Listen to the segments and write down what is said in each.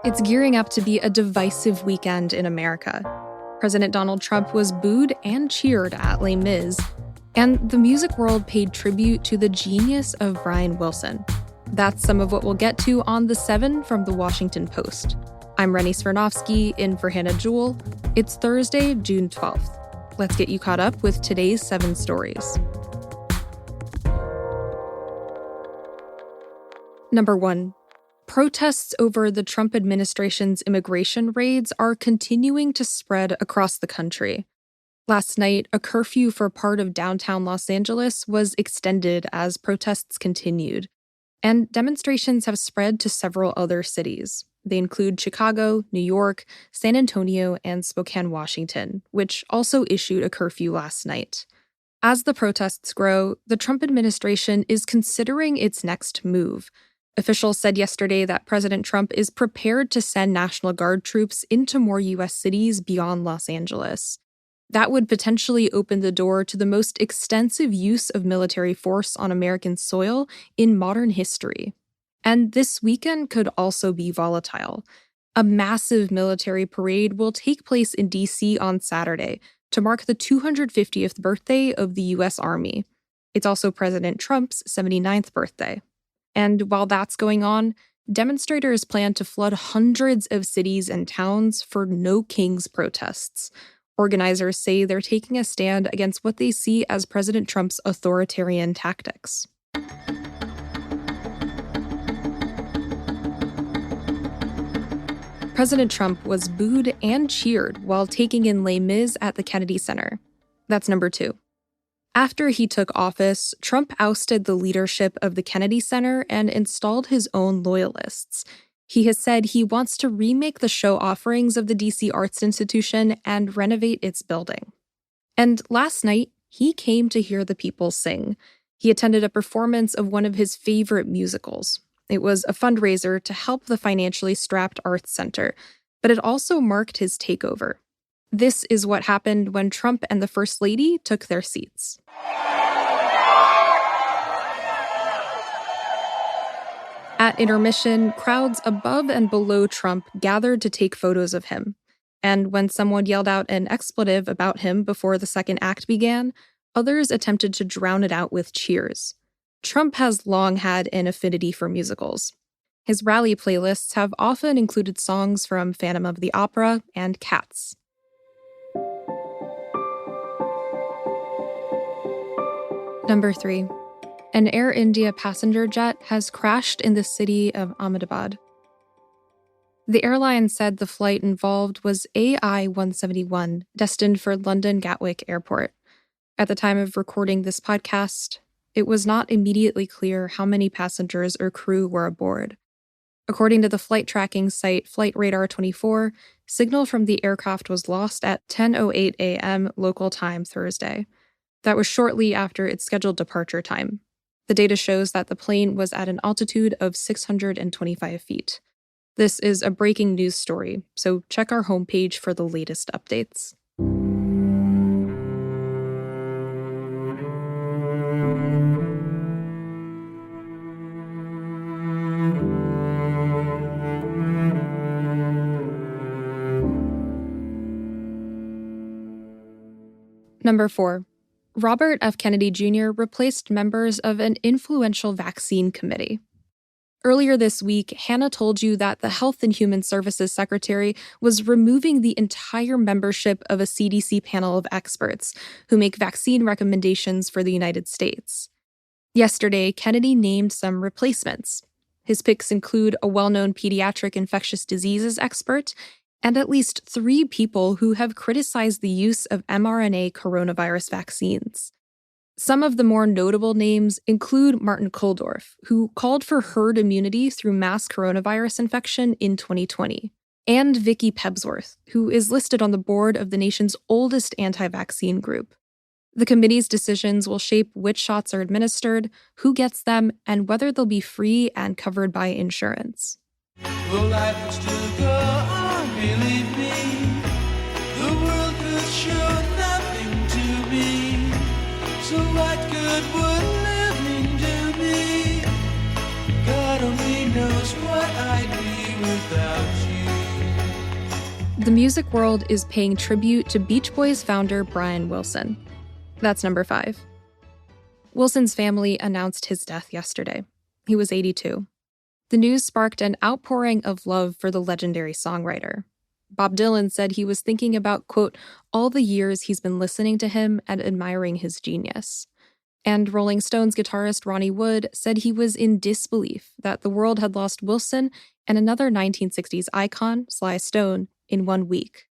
It's gearing up to be a divisive weekend in America. President Donald Trump was booed and cheered at Les Mis, and the music world paid tribute to the genius of Brian Wilson. That's some of what we'll get to on The 7 from The Washington Post. I'm Rennie Svirnovsky, in for Hannah Jewell. It's Thursday, June 12th. Let's get you caught up with today's 7 stories. Number 1. Protests over the Trump administration's immigration raids are continuing to spread across the country. Last night, a curfew for part of downtown Los Angeles was extended as protests continued, and demonstrations have spread to several other cities. They include Chicago, New York, San Antonio, and Spokane, Washington, which also issued a curfew last night. As the protests grow, the Trump administration is considering its next move. Officials said yesterday that President Trump is prepared to send National Guard troops into more U.S. cities beyond Los Angeles. That would potentially open the door to the most extensive use of military force on American soil in modern history. And this weekend could also be volatile. A massive military parade will take place in D.C. on Saturday to mark the 250th birthday of the U.S. Army. It's also President Trump's 79th birthday. And while that's going on, demonstrators plan to flood hundreds of cities and towns for No Kings protests. Organizers say they're taking a stand against what they see as President Trump's authoritarian tactics. President Trump was booed and cheered while taking in Les Mis at the Kennedy Center. That's number 2. After he took office, Trump ousted the leadership of the Kennedy Center and installed his own loyalists. He has said he wants to remake the show offerings of the DC Arts Institution and renovate its building. And last night, he came to hear the people sing. He attended a performance of one of his favorite musicals. It was a fundraiser to help the financially strapped Arts Center, but it also marked his takeover. This is what happened when Trump and the First Lady took their seats. At intermission, crowds above and below Trump gathered to take photos of him. And when someone yelled out an expletive about him before the second act began, others attempted to drown it out with cheers. Trump has long had an affinity for musicals. His rally playlists have often included songs from Phantom of the Opera and Cats. Number 3. An Air India passenger jet has crashed in the city of Ahmedabad. The airline said the flight involved was AI-171, destined for London Gatwick Airport. At the time of recording this podcast, it was not immediately clear how many passengers or crew were aboard. According to the flight tracking site Flightradar24, signal from the aircraft was lost at 10:08 a.m. local time Thursday. That was shortly after its scheduled departure time. The data shows that the plane was at an altitude of 625 feet. This is a breaking news story, so check our homepage for the latest updates. Number 4. Robert F. Kennedy Jr. replaced members of an influential vaccine committee. Earlier this week, Hannah told you that the Health and Human Services Secretary was removing the entire membership of a CDC panel of experts who make vaccine recommendations for the United States. Yesterday, Kennedy named some replacements. His picks include a well-known pediatric infectious diseases expert and at least 3 people who have criticized the use of mRNA coronavirus vaccines. Some of the more notable names include Martin Kulldorff, who called for herd immunity through mass coronavirus infection in 2020, and Vicky Pebsworth, who is listed on the board of the nation's oldest anti-vaccine group. The committee's decisions will shape which shots are administered, who gets them, and whether they'll be free and covered by insurance. Well, life would still go on, believe me. The world could show nothing to me. So what good would living do me? God only just what I'd be without you. The music world is paying tribute to Beach Boys founder Brian Wilson. That's number 5. Wilson's family announced his death yesterday. He was 82. The news sparked an outpouring of love for the legendary songwriter. Bob Dylan said he was thinking about, quote, all the years he's been listening to him and admiring his genius. And Rolling Stones guitarist Ronnie Wood said he was in disbelief that the world had lost Wilson and another 1960s icon, Sly Stone, in 1 week.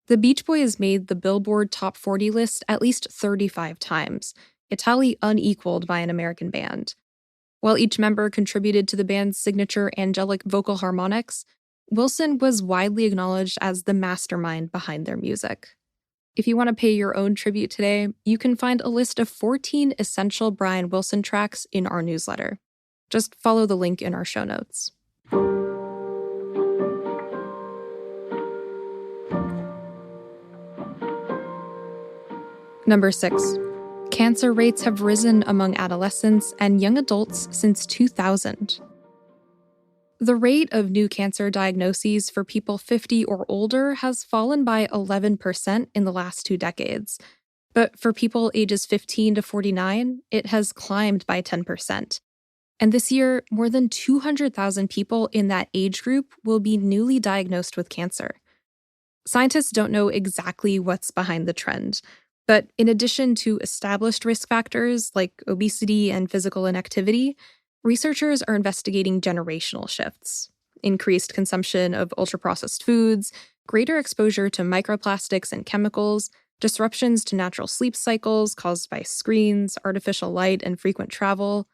The Beach Boys made the Billboard Top 40 list at least 35 times, a tally unequaled by an American band. While each member contributed to the band's signature angelic vocal harmonics, Wilson was widely acknowledged as the mastermind behind their music. If you want to pay your own tribute today, you can find a list of 14 essential Brian Wilson tracks in our newsletter. Just follow the link in our show notes. Number 6. Cancer rates have risen among adolescents and young adults since 2000. The rate of new cancer diagnoses for people 50 or older has fallen by 11% in the last 2 decades. But for people ages 15 to 49, it has climbed by 10%. And this year, more than 200,000 people in that age group will be newly diagnosed with cancer. Scientists don't know exactly what's behind the trend. But in addition to established risk factors like obesity and physical inactivity, researchers are investigating generational shifts, increased consumption of ultra-processed foods, greater exposure to microplastics and chemicals, disruptions to natural sleep cycles caused by screens, artificial light, and frequent travel.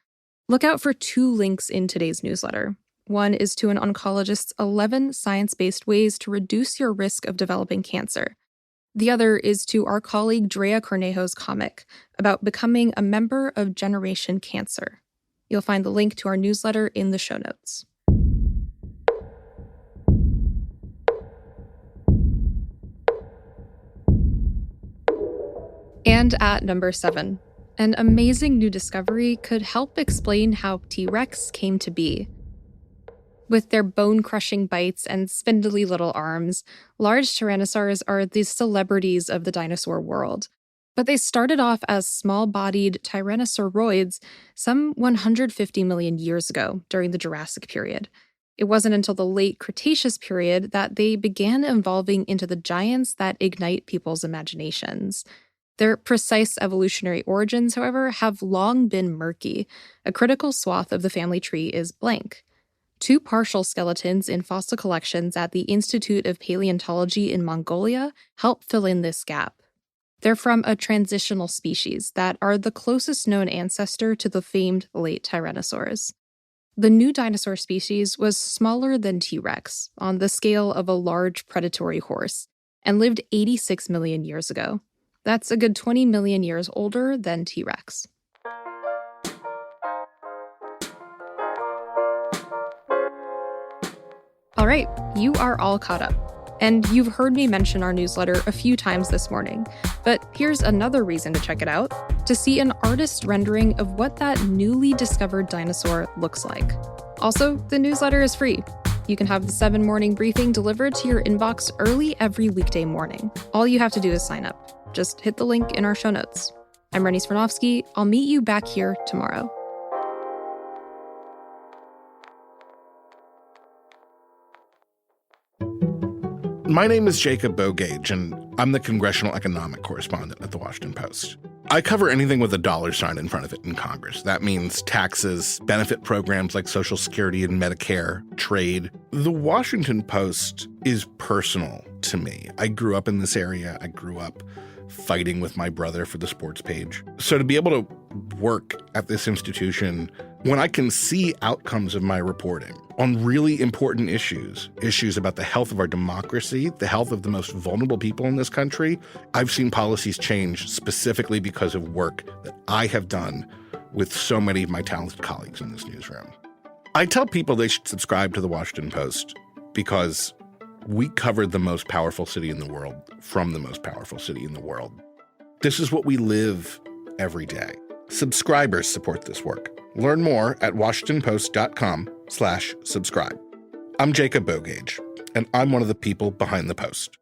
Look out for 2 links in today's newsletter. One is to an oncologist's 11 science-based ways to reduce your risk of developing cancer. The other is to our colleague Drea Cornejo's comic about becoming a member of Generation Cancer. You'll find the link to our newsletter in the show notes. And at number 7, an amazing new discovery could help explain how T-Rex came to be. With their bone-crushing bites and spindly little arms, large tyrannosaurs are the celebrities of the dinosaur world. But they started off as small-bodied tyrannosauroids some 150 million years ago during the Jurassic period. It wasn't until the late Cretaceous period that they began evolving into the giants that ignite people's imaginations. Their precise evolutionary origins, however, have long been murky. A critical swath of the family tree is blank. 2 partial skeletons in fossil collections at the Institute of Paleontology in Mongolia help fill in this gap. They're from a transitional species that are the closest known ancestor to the famed late tyrannosaurs. The new dinosaur species was smaller than T-Rex, on the scale of a large predatory horse, and lived 86 million years ago. That's a good 20 million years older than T-Rex. All right, you are all caught up. And you've heard me mention our newsletter a few times this morning, but here's another reason to check it out, to see an artist's rendering of what that newly discovered dinosaur looks like. Also, the newsletter is free. You can have the 7 morning briefing delivered to your inbox early every weekday morning. All you have to do is sign up. Just hit the link in our show notes. I'm Rennie Smirnovsky. I'll meet you back here tomorrow. My name is Jacob Bogage, and I'm the congressional economic correspondent at The Washington Post. I cover anything with a dollar sign in front of it in Congress. That means taxes, benefit programs like Social Security and Medicare, trade. The Washington Post is personal to me. I grew up in this area. I grew up fighting with my brother for the sports page. So to be able to work at this institution, when I can see outcomes of my reporting on really important issues about the health of our democracy, the health of the most vulnerable people in this country, I've seen policies change specifically because of work that I have done with so many of my talented colleagues in this newsroom. I tell people they should subscribe to the Washington Post because we cover the most powerful city in the world from the most powerful city in the world. This is what we live every day. Subscribers support this work. Learn more at WashingtonPost.com/subscribe. I'm Jacob Bogage, and I'm one of the people behind the Post.